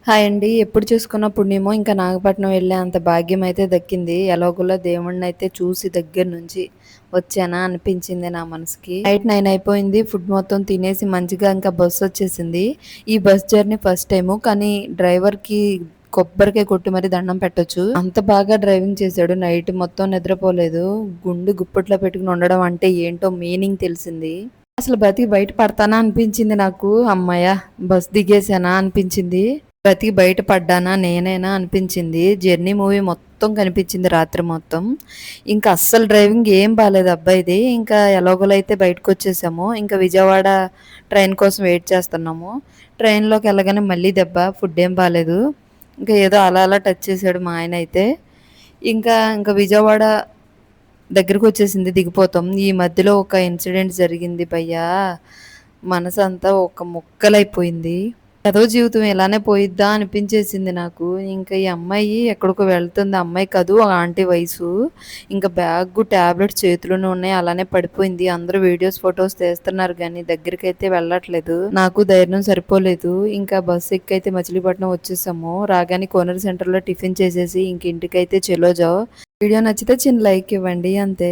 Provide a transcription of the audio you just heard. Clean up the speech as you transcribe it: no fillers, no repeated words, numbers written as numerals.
Hi అండి. ఎప్పుడు చూసుకున్న పుణ్యమో ఇంకా నాగపట్నం వెళ్ళే అంత భాగ్యం అయితే దక్కింది. ఎలాగోలా దేవుడినైతే చూసి దగ్గర నుంచి వచ్చానా అనిపించింది నా మనసుకి. నైట్ 9 అయిపోయింది. ఫుడ్ మొత్తం తినేసి మంచిగా ఇంకా బస్సొచ్చేసింది. ఈ బస్ జర్నీ ఫస్ట్ టైము. కానీ డ్రైవర్‌కి కొబ్బరికాయ కొట్టి మరి దండం పెట్టొచ్చు. అంత బాగా డ్రైవింగ్ చేశాడు. నైట్ మొత్తం నిద్రపోలేదు. గుండు గుప్పెట్లో పెట్టుకొని ఉండడం అంటే ఏంటో మీనింగ్ తెలిసింది. అసలు బతికి బయట పడతానా అనిపించింది నాకు. హమ్మయ్య! బస్ దిగేసానా అనిపించింది. బ్రతికి బయట పడ్డానా నేనేనా అనిపించింది. జర్నీ మూవీ మొత్తం కనిపించింది రాత్రి మొత్తం. ఇంకా అస్సలు డ్రైవింగ్ ఏం బాలేదు అబ్బాయిది. ఇంకా ఎలాగోలా అయితే బయటకొచ్చేసాము. ఇంకా విజయవాడ ట్రైన్ కోసం వెయిట్ చేస్తున్నాము. ట్రైన్‌లోకి ఎళ్ళగానే మళ్ళీ దెబ్బ. ఫుడ్ ఏం బాలేదు. ఇంకా ఏదో అలా అలా టచ్ చేసాడు మా ఆయన అయితే. ఇంకా విజయవాడ దగ్గరకొచ్చేసింది, దిగిపోతాం. ఈ మధ్యలో ఒక ఇన్సిడెంట్ జరిగింది భయ్యా! మనసంతా ఒక ముక్కలైపోయింది. ఏదో జీవితం ఇలానే పోయిద్దా అనిపించేసింది నాకు. ఇంకా ఈ అమ్మాయి ఎక్కడికో వెళ్తుంది. ఆ అమ్మాయి కాదు, ఆ ఆంటీ వయసు. ఇంకా బ్యాగు, టాబ్లెట్స్ చేతిలోనే ఉన్నాయి. అలానే పడిపోయింది. అందరూ వీడియోస్, ఫోటోస్ తీస్తున్నారు గానీ దగ్గరికైతే వెళ్ళట్లేదు. నాకు ధైర్యం సరిపోలేదు. ఇంకా బస్సు ఎక్కైతే మచిలీపట్నం వచ్చేసాము. రాగానే కోనర్ సెంటర్‌లో టిఫిన్ చేసేసి ఇంక ఇంటికైతే చెలో జావ్. వీడియో నచ్చితే చిన్న లైక్ ఇవ్వండి అంతే.